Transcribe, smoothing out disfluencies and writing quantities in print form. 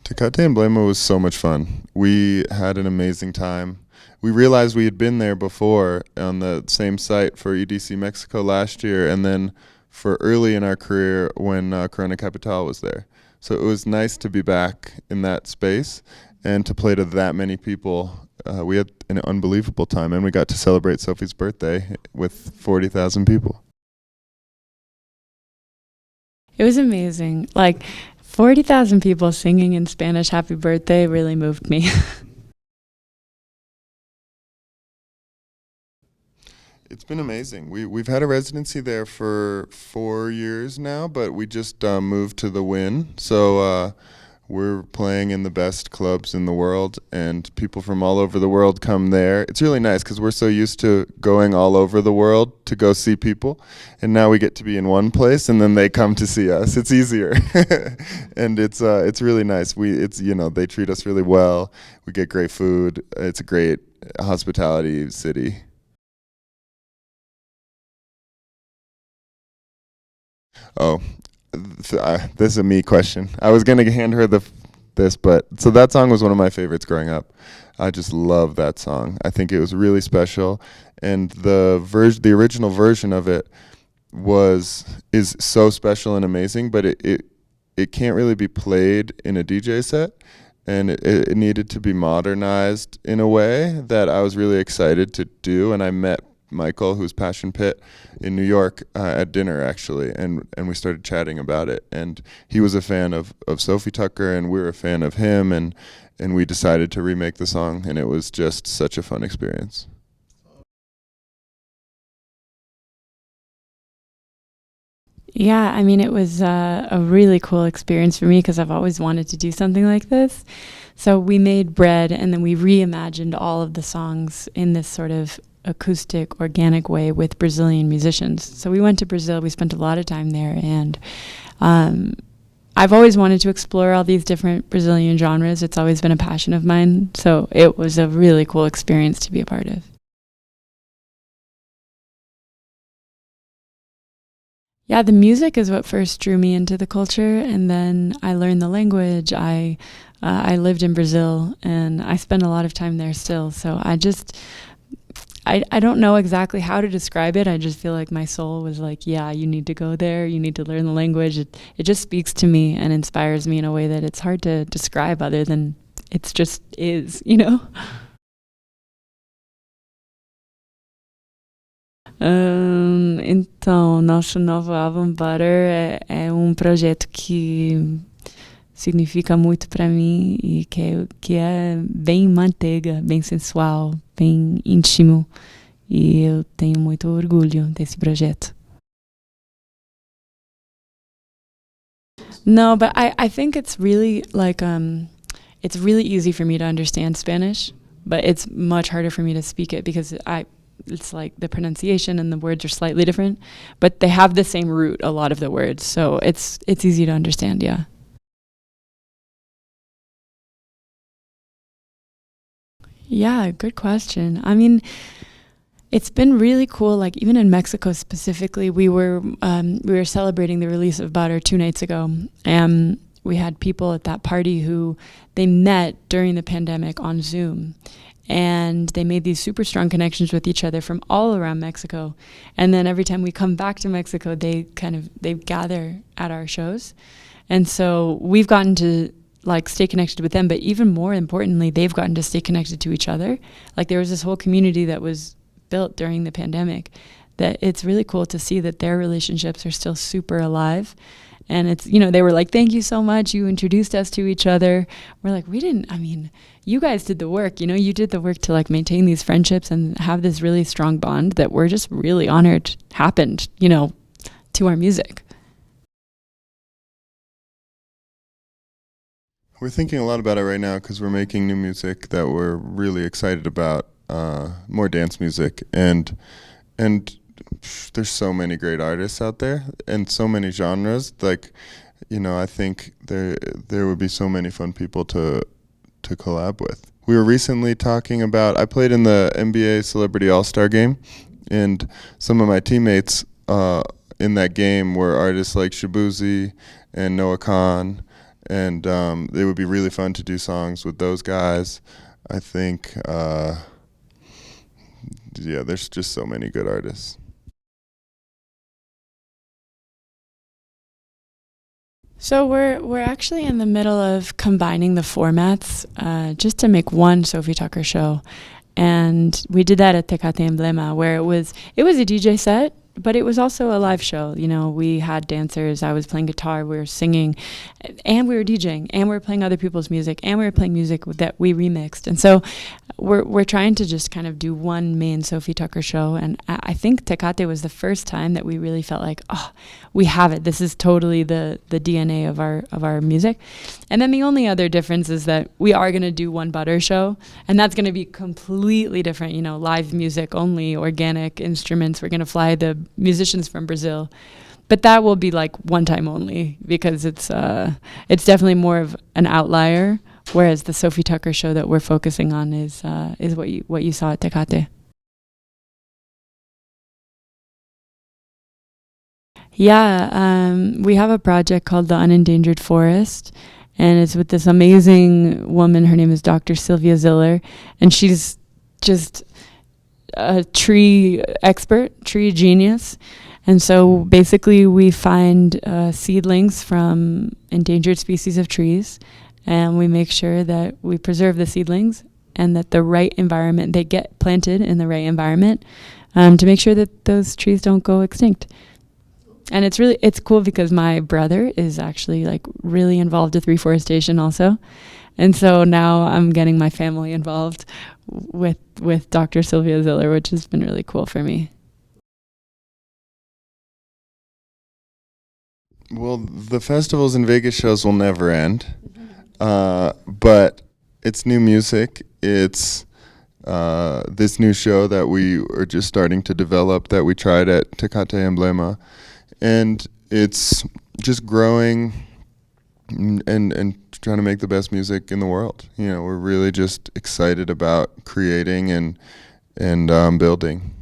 Tecate Emblema was so much fun. We had an amazing time. We realized we had been there before on the same site for EDC Mexico last year, and then for early in our career when Corona Capital was there. So it was nice to be back in that space and to play to that many people. We had an unbelievable time, and we got to celebrate Sofi's birthday with 40,000 people. It was amazing. Like 40,000 people singing in Spanish happy birthday really moved me. It's been amazing. We've had a residency there for 4 years now, but we just moved to the Win. So we're playing in the best clubs in the world, and people from all over the world come there. It's really nice because we're so used to going all over the world to go see people, and now we get to be in one place, and then they come to see us. It's easier, and it's really nice. They treat us really well. We get great food. It's a great hospitality city. Oh, this is a me question. I was going to hand her this, but so that song was one of my favorites growing up. I just love that song. I think it was really special, and the original version of it is so special and amazing, but it can't really be played in a DJ set, and it needed to be modernized in a way that I was really excited to do, and I met Michael, who's Passion Pit, in New York at dinner actually, and we started chatting about it. And he was a fan of Sofi Tukker, and we were a fan of him, and we decided to remake the song, and it was just such a fun experience. Yeah, I mean, it was a really cool experience for me because I've always wanted to do something like this. So we made Bread, and then we reimagined all of the songs in this sort of acoustic, organic way with Brazilian musicians. So we went to Brazil, we spent a lot of time there, and I've always wanted to explore all these different Brazilian genres. It's always been a passion of mine, so it was a really cool experience to be a part of. Yeah, the music is what first drew me into the culture, and then I learned the language. I lived in Brazil, and I spend a lot of time there still, so I don't know exactly how to describe it. I just feel like my soul was like, yeah, you need to go there. You need to learn the language. It just speaks to me and inspires me in a way that it's hard to describe other than it's just is, you know? Então, nosso novo álbum Butter é projeto que significa muito para mim e que é bem manteiga, bem sensual, bem íntimo, e eu tenho muito orgulho desse projeto. No, but I think it's really like it's really easy for me to understand Spanish, but it's much harder for me to speak it because it's like the pronunciation and the words are slightly different, but they have the same root, a lot of the words, so it's easy to understand, yeah. Yeah, good question. I mean, it's been really cool. Like even in Mexico specifically, we were celebrating the release of Butter 2 nights ago, and we had people at that party who they met during the pandemic on Zoom, and they made these super strong connections with each other from all around Mexico. And then every time we come back to Mexico, they gather at our shows, and so we've gotten to like stay connected with them, but even more importantly, they've gotten to stay connected to each other. Like there was this whole community that was built during the pandemic that it's really cool to see that their relationships are still super alive. And it's, they were like, thank you so much. You introduced us to each other. We're like, you guys did the work, you did the work to like maintain these friendships and have this really strong bond that we're just really honored happened, to our music. We're thinking a lot about it right now because we're making new music that we're really excited about, more dance music, and there's so many great artists out there and so many genres. Like, I think there would be so many fun people to collab with. We were recently talking about, I played in the NBA Celebrity All-Star game, and some of my teammates in that game were artists like Shabuzi and Noah Khan and it would be really fun to do songs with those guys. I think, yeah, there's just so many good artists. So we're actually in the middle of combining the formats just to make one Sofi Tukker show, and we did that at Tecate Emblema, where it was a DJ set, but it was also a live show. You know, we had dancers, I was playing guitar, we were singing, and we were DJing, and we were playing other people's music, and we were playing music that we remixed. And so we're trying to just kind of do one main Sofi Tukker show. And I think Tecate was the first time that we really felt like, oh, we have it. This is totally the DNA of our music. And then the only other difference is that we are going to do one butter show, and that's going to be completely different, you know, live music only, organic instruments. We're going to fly the musicians from Brazil, but that will be like one time only, because it's definitely more of an outlier, whereas the Sofi Tukker show that we're focusing on is what you saw at Tecate. Yeah, we have a project called The Unendangered Forest, and it's with this amazing woman. Her name is Dr. Sylvia Ziller, and she's just a tree expert, tree genius. And so basically we find seedlings from endangered species of trees, and we make sure that we preserve the seedlings and that the right environment, they get planted in the right environment to make sure that those trees don't go extinct. And it's cool because my brother is actually like really involved with reforestation also. And so now I'm getting my family involved with Dr. Sylvia Ziller, which has been really cool for me. Well, the festivals and Vegas shows will never end, but it's new music. It's this new show that we are just starting to develop that we tried at Tecate Emblema, and it's just growing and trying to make the best music in the world. You know, we're really just excited about creating and building.